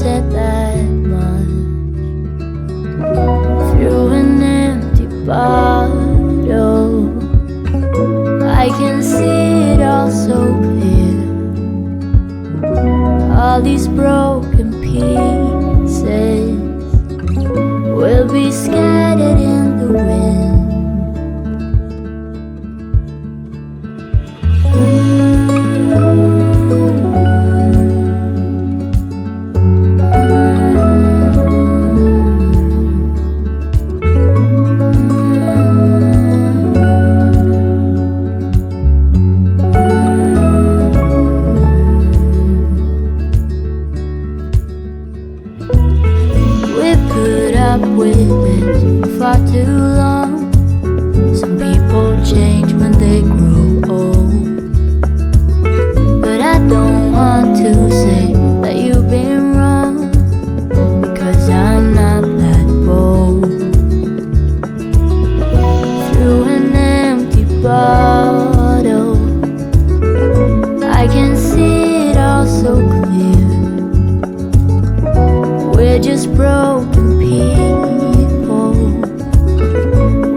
said that much. Through an empty bottle, I can see it all so clear. All these broken pieces will be scattered in the wind. With it for far too long. Some people change when they grow old, but I don't want to say that you've been wrong, because I'm not that bold. Through an empty bottle, I can see it all so clear. We're just broken people,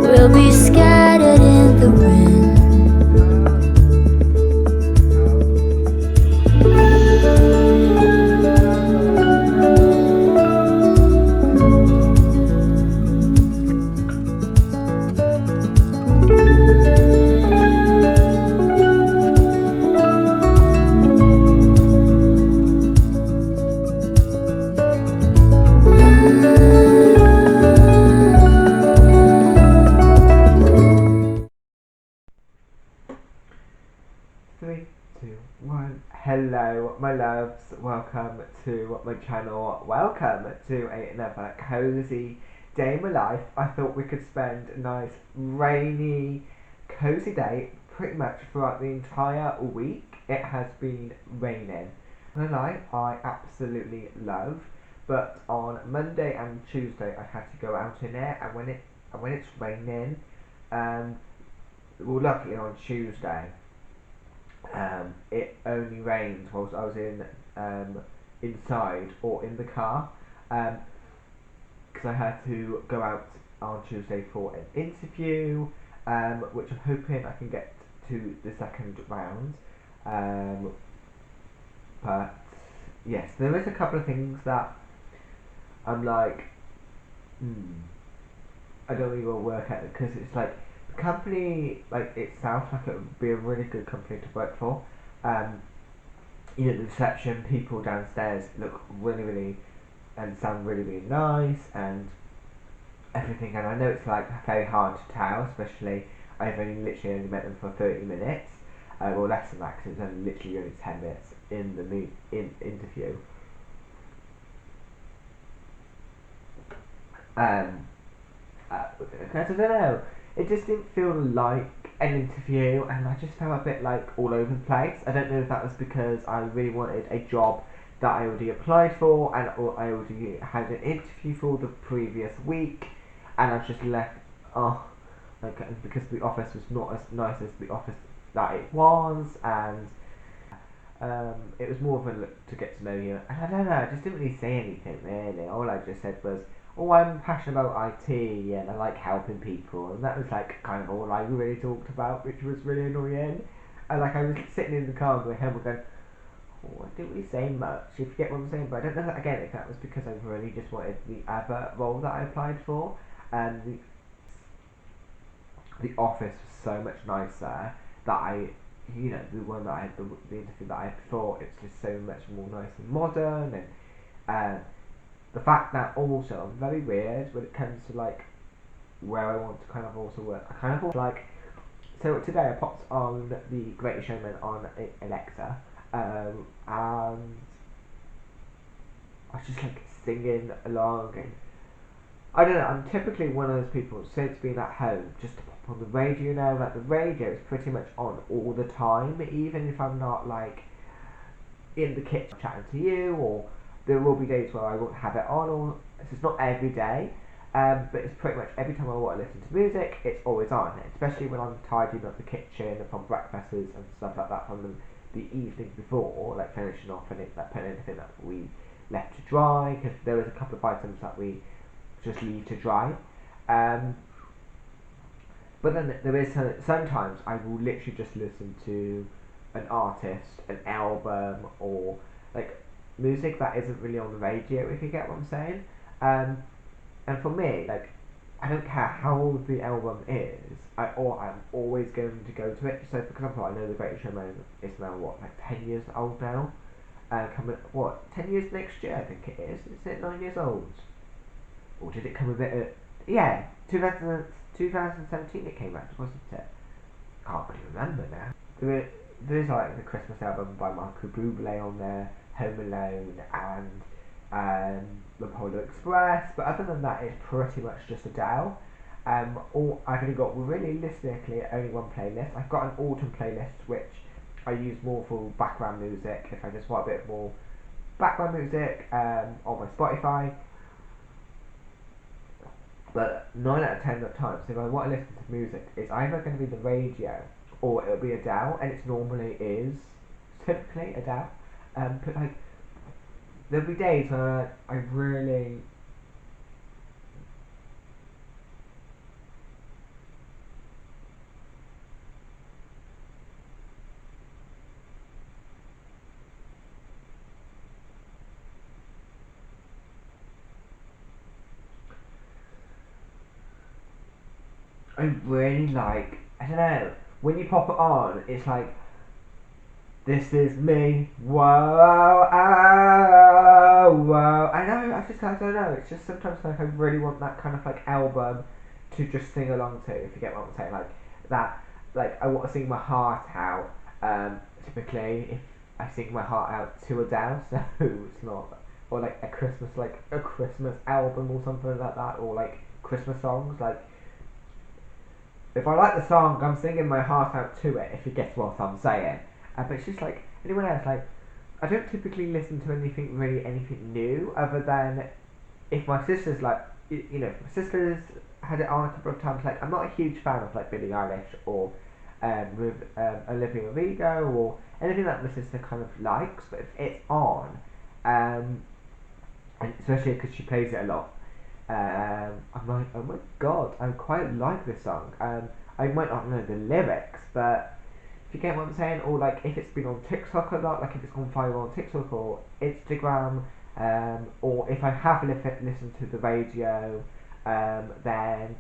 will be scattered in the wind. Three, two, one. Hello, my loves. Welcome to my channel. Welcome to another cozy day in my life. I thought we could spend a nice rainy, cozy day pretty much throughout the entire week. It has been raining. And I absolutely love. But on Monday and Tuesday, I had to go out in it, and when it's raining, well, luckily on Tuesday, it only rained whilst I was inside or in the car, because I had to go out on Tuesday for an interview, which I'm hoping I can get to the second round. But yes, there is a couple of things that I'm like, I don't really want to work at it, because it's like the company, like itself, like it would be a really good company to work for. You know, the reception people downstairs look really and sound really nice and everything. And I know it's like very hard to tell, especially I've literally only met them for 30 minutes, or less than that, because it's literally only 10 minutes in the interview. I don't know, it just didn't feel like an interview, and I just felt a bit like all over the place. I don't know if that was because I really wanted a job that I already applied for, and or I already had an interview for the previous week, and I just left, like, because the office was not as nice as the office that it was, and it was more of a look to get to know you. And I don't know, I just didn't really say anything really. All I just said was, oh, I'm passionate about IT and I like helping people, and that was like kind of all I really talked about, which was really annoying. And like I was sitting in the car going home and going, oh, I didn't really say much, if you get what I'm saying. But I don't know that, again, if that was because I really just wanted the other role that I applied for, and the office was so much nicer that the one that I had, the interview that I had before, it's just so much more nice and modern, and the fact that also I'm very weird when it comes to like where I want to kind of also work. I kind of like, so today I popped on the Greatest Showman on Alexa, and I was just like singing along, and I don't know, I'm typically one of those people, since being at home, just to pop on the radio now. Like the radio is pretty much on all the time, even if I'm not like in the kitchen chatting to you, or there will be days where I won't have it on, or it's not every day, but it's pretty much every time I want to listen to music, it's always on, especially when I'm tidying up the kitchen from breakfasts and stuff like that from the evening before, like finishing off and like putting anything that we left to dry, because there was a couple of items that we just leave to dry. Um, but then there is sometimes I will literally just listen to an artist, an album, or like music that isn't really on the radio, if you get what I'm saying. Um, and for me, like, I don't care how old the album is, I'm always going to go to it. So, for example, I know The Greatest Showman is now, what, like 10 years old now? Coming, what, 10 years next year, I think it is. Is it 9 years old? Or did it come a bit, yeah, 2017 it came out, wasn't it? Can't really remember now. There's like the Christmas album by Michael Bublé on there, Home Alone, and the Polar Express. But other than that, it's pretty much just Adele. I've only got realistically only one playlist. I've got an autumn playlist which I use more for background music if I just want a bit more background music on my Spotify. But 9 out of 10 times, if I want to listen to music, it's either going to be the radio or it'll be Adele, and it normally is typically Adele. But like, there'll be days where I really like, I don't know, when you pop it on, it's like, this is me, whoa, oh, whoa. I don't know, it's just sometimes like I really want that kind of like album to just sing along to, if you get what I'm saying, like that, like I want to sing my heart out, typically if I sing my heart out to Adele, so it's not, or like a Christmas album or something like that, or like Christmas songs, like, if I like the song, I'm singing my heart out to it, if you get what I'm saying. But it's just like anyone else, like, I don't typically listen to anything new, other than if my sister's like, if my sister's had it on a couple of times. Like, I'm not a huge fan of like Billie Eilish or with Olivia Rodrigo or anything that my sister kind of likes, but if it's on, and especially because she plays it a lot, I'm like, oh my god, I quite like this song. I might not know the lyrics, but if you get what I'm saying, or like if it's been on TikTok a lot, like if it's on viral on TikTok or Instagram, or if I have listened to the radio, then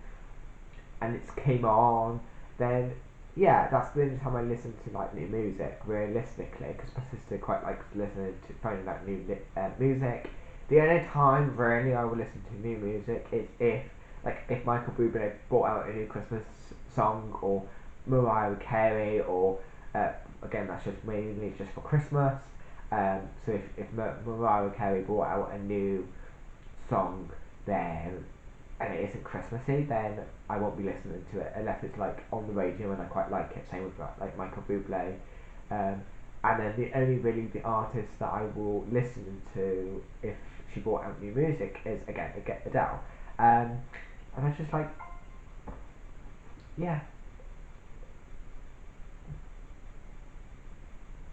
and it's came on, then yeah, that's the only time I listen to like new music realistically, because my sister quite likes listening to finding out new music. The only time really I will listen to new music is if Michael Bublé brought out a new Christmas song, or Mariah Carey, or again that's just mainly just for Christmas. So if Mariah Carey brought out a new song, then and it isn't Christmassy, then I won't be listening to it unless it's like on the radio and I quite like it. Same with like Michael Bublé. And then the only really the artist that I will listen to if she brought out new music is again Adele. And I just like, yeah,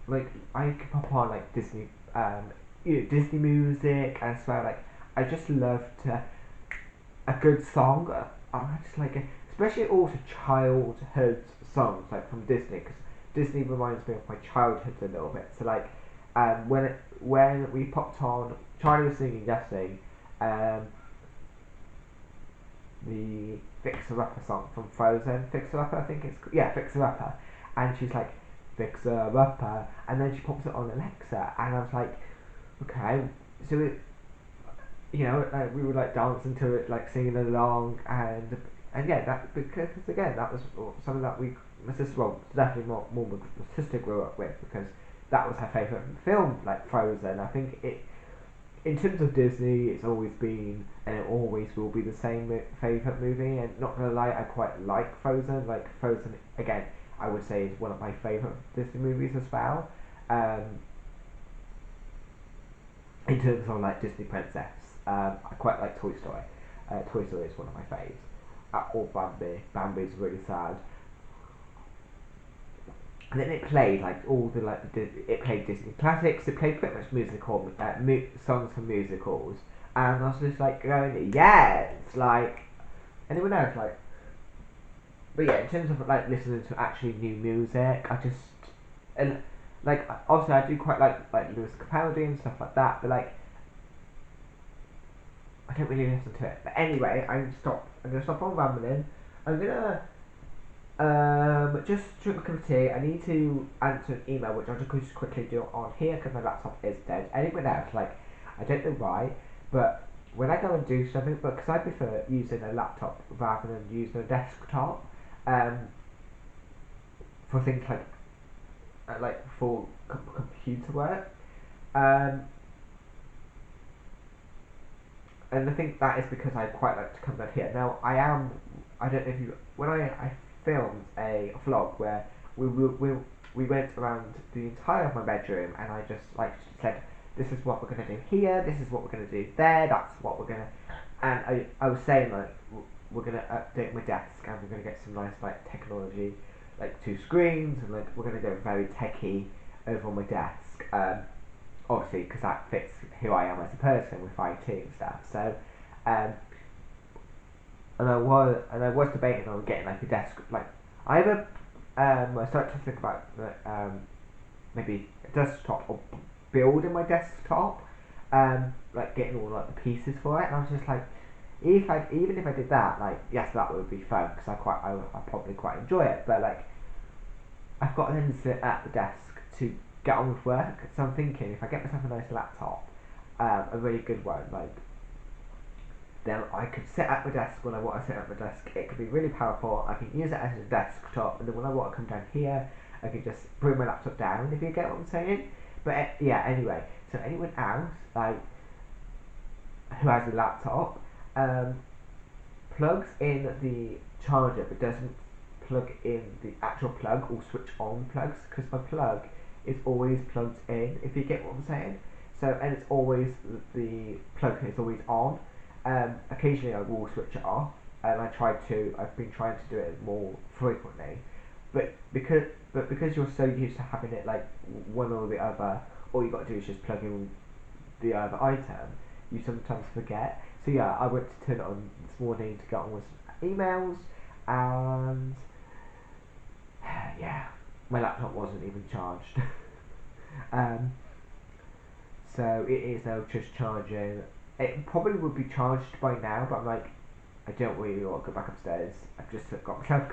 like I could pop on like Disney, Disney music, and I swear like I just love to a good song. I just like it, especially also childhood songs like from Disney, because Disney reminds me of my childhood a little bit. So like, when we popped on, Charlie was singing yesterday, um, the Fixer Upper song from Frozen. Fixer Upper, I think it's, yeah, Fixer Upper, and she's like Fixer Upper, and then she pops it on Alexa, and I was like, okay, so it, like we were like dancing to it, like singing along, and yeah, that, because again that was something that my sister, well, definitely more my sister grew up with, because that was her favourite film, like Frozen. I think it, in terms of Disney, it's always been and it always will be the same favourite movie. And not gonna lie, I quite like Frozen. Like Frozen, again, I would say is one of my favourite Disney movies as well. Um, in terms of like Disney princess, I quite like Toy Story. Toy Story is one of my faves. Or Bambi. Bambi's really sad. and then it played like all the like it played Disney classics. It played pretty much musical songs from musicals, and I was just like going, yeah, it's like anyone else like. But yeah, in terms of like listening to actually new music, I just and like obviously I do quite like Lewis Capaldi and stuff like that, but like I don't really listen to it. But anyway, I'm gonna stop on rambling. I'm gonna just drink my cup of tea. I need to answer an email, which I'll just quickly do on here because my laptop is dead. Anyone else, like, I don't know why, but when I go and do something, because I prefer using a laptop rather than using a desktop, um, for things like for computer work, um, and I think that is because I quite like to come down here. Now, I don't know if you, when I filmed a vlog where we went around the entire of my bedroom and I just like said, this is what we're going to do here, this is what we're going to do there, that's what we're going to, and I was saying like, we're going to update my desk and we're going to get some nice like technology, like 2 screens, and like we're going to go very techie over on my desk. Obviously because that fits who I am as a person with IT and stuff. So, um, and I was debating on getting like a desk. Like I have a, I started to think about maybe a desktop or building my desktop, like getting all like the pieces for it. And I was just like, even if I did that, like yes, that would be fun because I probably quite enjoy it. But like I've got to then sit at the desk to get on with work. So I'm thinking if I get myself a nice laptop, a really good one, like then I could sit at my desk when I want to sit at my desk. It could be really powerful. I can use it as a desktop, and then when I want to come down here, I can just bring my laptop down. If you get what I'm saying. But yeah, anyway. So anyone else like who has a laptop, um, plugs in the charger but doesn't plug in the actual plug or switch on plugs, because my plug is always plugged in, if you get what I'm saying. So, and it's always, the plug is always on. Occasionally I will switch it off, and I've been trying to do it more frequently, but because you're so used to having it like one or the other, all you got to do is just plug in the other item, you sometimes forget. So yeah, I went to turn it on this morning to get on with some emails, and yeah, my laptop wasn't even charged. um, so it is now just charging. It probably would be charged by now, but I'm like, I don't really want to go back upstairs. I've just got myself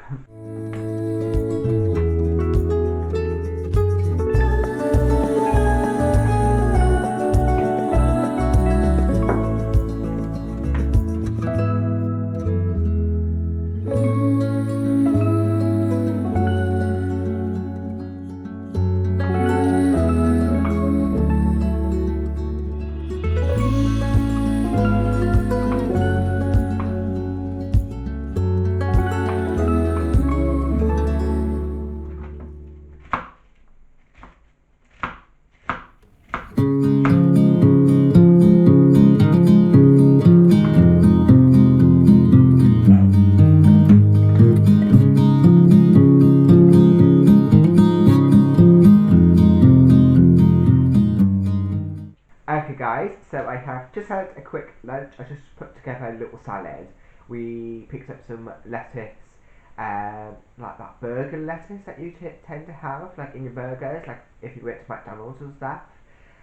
Okay guys, so I have just had a quick lunch. I just put together a little salad. We picked up some lettuce, like that burger lettuce that you tend to have, like in your burgers, like if you went to McDonald's and stuff.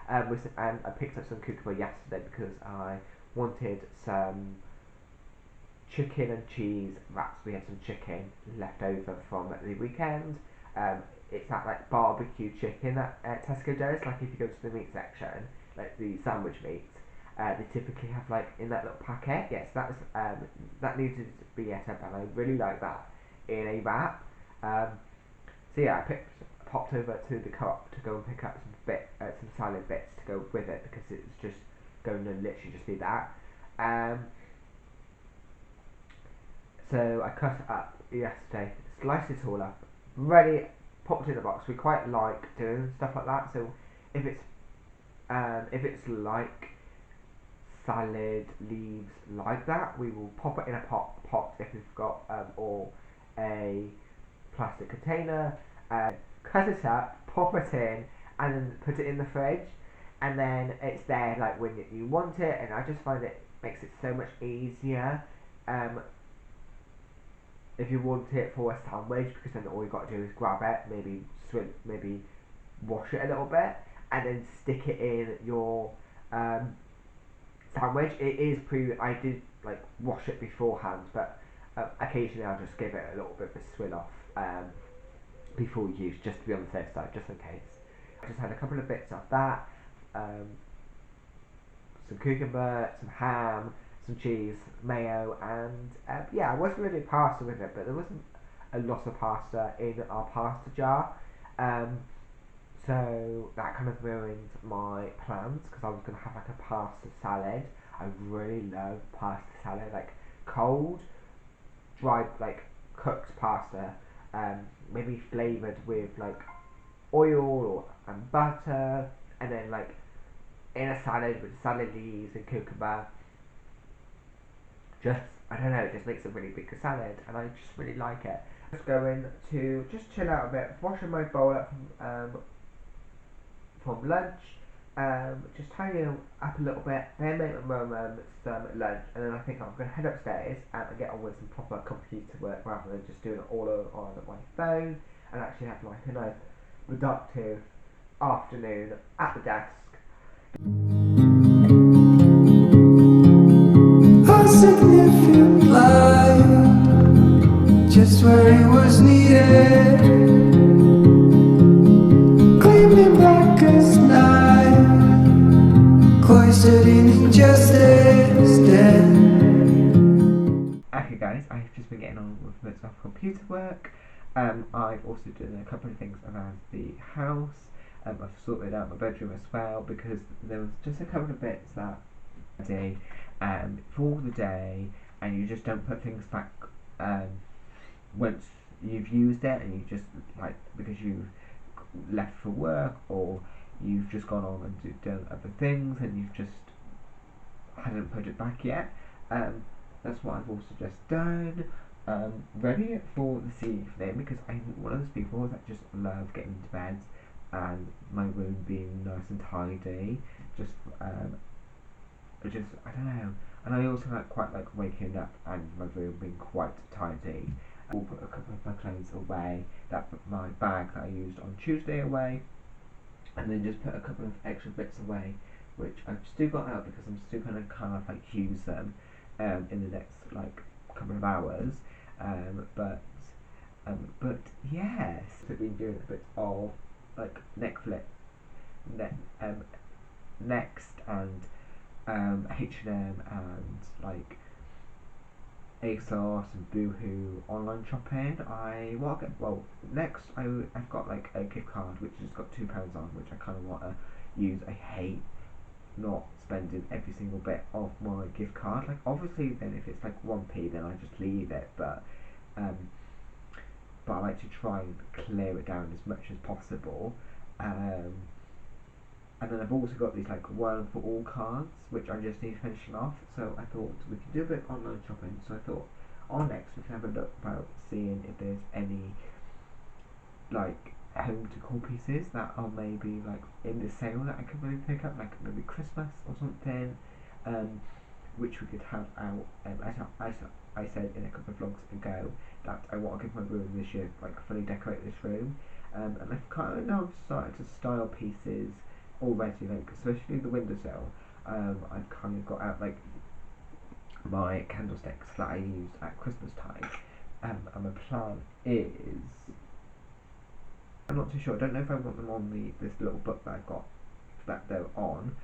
And I picked up some cucumber yesterday because I wanted some chicken and cheese wraps. We had some chicken left over from the weekend. It's that like barbecue chicken that Tesco does. Like if you go to the meat section, like the sandwich meat, they typically have like in that little packet. Yes, that needed to be set up, and I really like that in a wrap. So yeah, popped over to the co-op to go and pick up some salad bits to go with it because it's just going to literally just be that. So I cut it up yesterday, sliced it all up, ready, popped it in the box. We quite like doing stuff like that. So if it's like salad leaves like that, we will pop it in a pot if we've got or a plastic container. cut it up, pop it in, and then put it in the fridge, and then it's there like when you want it. And I just find it makes it so much easier. Um, if you want it for a sandwich, because then all you got to do is grab it, maybe wash it a little bit, and then stick it in your sandwich. It is I did like wash it beforehand, but occasionally I'll just give it a little bit of a swirl off before use, just to be on the safe side, just in case. I just had a couple of bits of that, um, some cucumber, some ham, some cheese, mayo, and yeah, I wasn't really pasta with it, but there wasn't a lot of pasta in our pasta jar. Um, so that kind of ruined my plans, because I was going to have like a pasta salad. I really love pasta salad, like cold, dried, like cooked pasta, maybe flavoured with like oil or and butter, and then like in a salad with salad leaves and cucumber. Just, I don't know, it just makes a really big salad, and I just really like it. Just going to just chill out a bit, washing my bowl up from lunch, just tidying up a little bit, then make my mum some lunch, and then I think I'm going to head upstairs and get on with some proper computer work rather than just doing it all on my phone, and actually have like a nice productive afternoon at the desk. A significant light, just where it was needed, gleaming black as night, cloistered in injustice, dead. Okay guys, I've just been getting on with bits of computer work. I've also done a couple of things around the house. I've sorted out my bedroom as well, because there was just a couple of bits that I did for the day, and you just don't put things back once you've used it, and you just like, because you've left for work, or you've just gone on and done other things, and you've just hadn't put it back yet. That's what I've also just done. Ready for this evening, because I'm one of those people that just love getting into bed and my room being nice and tidy. Just I don't know. And I also quite like waking up and my room being quite tidy. I'll put a couple of my clothes away, that my bag that I used on Tuesday away, and then just put a couple of extra bits away, which I've still got out because I'm still going to kind of like use them in the next like couple of hours. But yes, I've been doing a bit of like Netflix, Next, and H&M, and like ASOS and Boohoo online shopping. Next I've got like a gift card which has got £2 on, which I kind of want to use. I hate not spending every single bit of my gift card. Like obviously, then if it's like 1p, then I just leave it. Um, but I like to try and clear it down as much as possible. And then I've also got these like one for all cards, which I just need finishing off. So I thought we could do a bit of online shopping. So I thought on Next we can have a look about seeing if there's any like home decor pieces that are maybe like in the sale that I could maybe pick up, like maybe Christmas or something, which we could have out. As I said in a couple of vlogs ago, that I want to give my room this year, like fully decorate this room, and I've kind of started to style pieces already, like especially the windowsill. I've kind of got out like my candlesticks that I used at Christmas time, and my plan is, I'm not too sure. I don't know if I want them on this little book that I've got that they're on.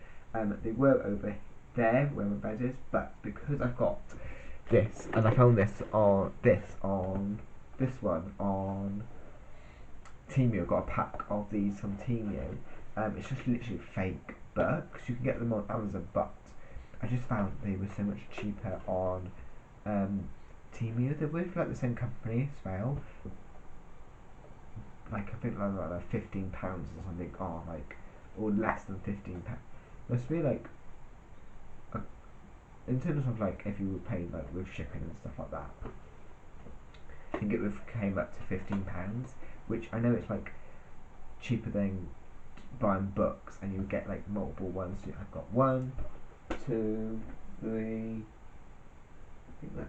They were over there where my bed is, but because I've got this, and I found this on this one on Temu. I got a pack of these from Temu. It's just literally fake books. You can get them on Amazon, but I just found they were so much cheaper on Temu. They're both like the same company as well. Like I think like £15 or something, or less than £15. Must be like in terms of like if you were paying like with shipping and stuff like that. I think it came up to £15, which I know it's like cheaper than buying books, and you get like multiple ones. So I've got 1, 2, 3.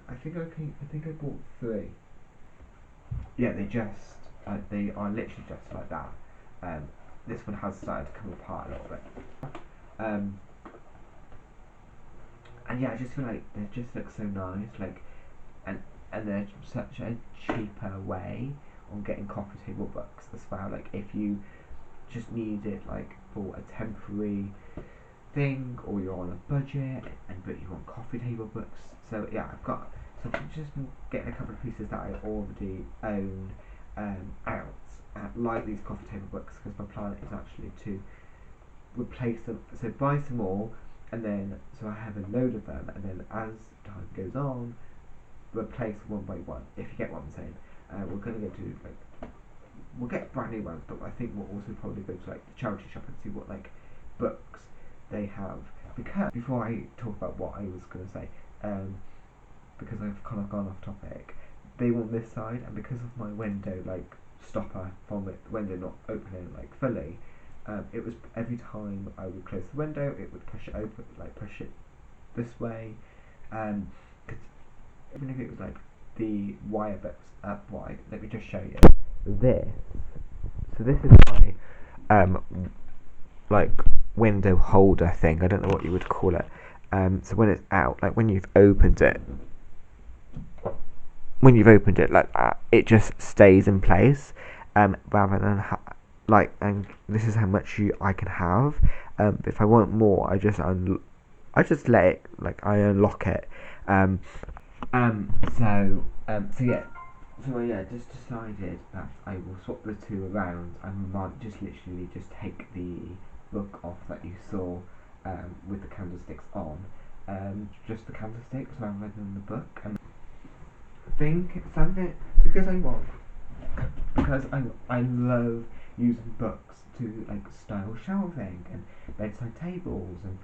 I think I bought 3. Yeah, they are literally just like that. This one has started to come apart a little bit. And yeah, I just feel like they just look so nice, like, and they're such a cheaper way on getting coffee table books as well. Like, if you just need it like for a temporary thing, or you're on a budget but you want coffee table books. So yeah, I've just been getting a couple of pieces that I already own out, like these coffee table books, because my plan is actually to replace them. So buy some more, and then so I have a load of them, and then as time goes on, replace one by one. If you get what I'm saying, we're gonna go to like we'll get brand new ones, but I think we'll also probably go to like the charity shop and see what like books they have. Because before I talk about what I was gonna say, because I've kind of gone off topic, they want this side, and because of my window like stopper from it, window not opening like fully, it was every time I would close the window, it would push it open, like push it this way. Cause even if it was like the wire bits up wide, let me just show you this. So this is my like window holder thing. I don't know what you would call it. So when it's out, like when you've opened it like that, it just stays in place. Rather than and this is how much I can have. If I want more, I just let it, like I unlock it. So yeah, just decided that I will swap the two around. I might just literally just take the book off that you saw with the candlesticks on, just the candlesticks rather than the book. And think something because I love using books to like style shelving and bedside tables, and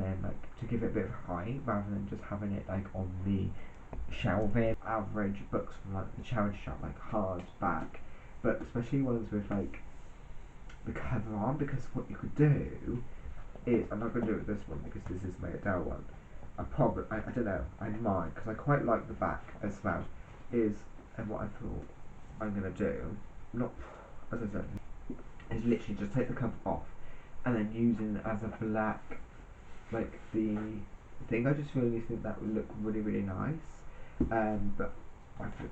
then like to give it a bit of height rather than just having it like on the shelving. Average books from like the charity shop, like hardback, but especially ones with like the cover on, because what you could do is, I'm not going to do it with this one because this is my Adele one. I don't know, I might, because I quite like the back as well. And what I thought I'm going to do, not as I said, is literally just take the cover off and then using it as a black, like the thing. I just really think that would look really, really nice. But I think,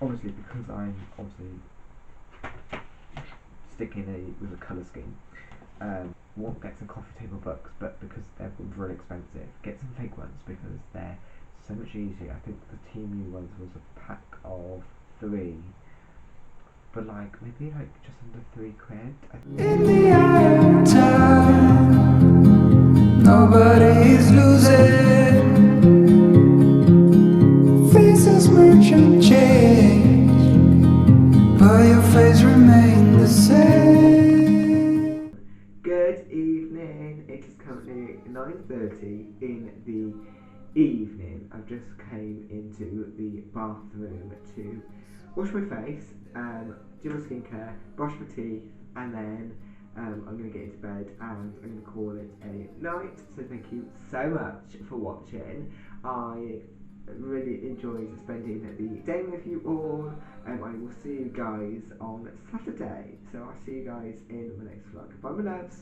obviously, because I'm obviously sticking with a colour scheme, won't get some coffee table books, but because they're really expensive, get some fake ones because they're so much easier. I think the Team ones was a pack of 3, but like maybe like just under £3. In the eye of time, nobody's losing. Faces merchant change, but your face remains the same. Good evening. It is currently 9:30 in the evening. I've just came into the bathroom to wash my face, do my skincare, brush my teeth, and then I'm going to get into bed and I'm going to call it a night. So thank you so much for watching. I really enjoyed spending the day with you all. I will see you guys on Saturday. So I'll see you guys in the next vlog. Bye my loves.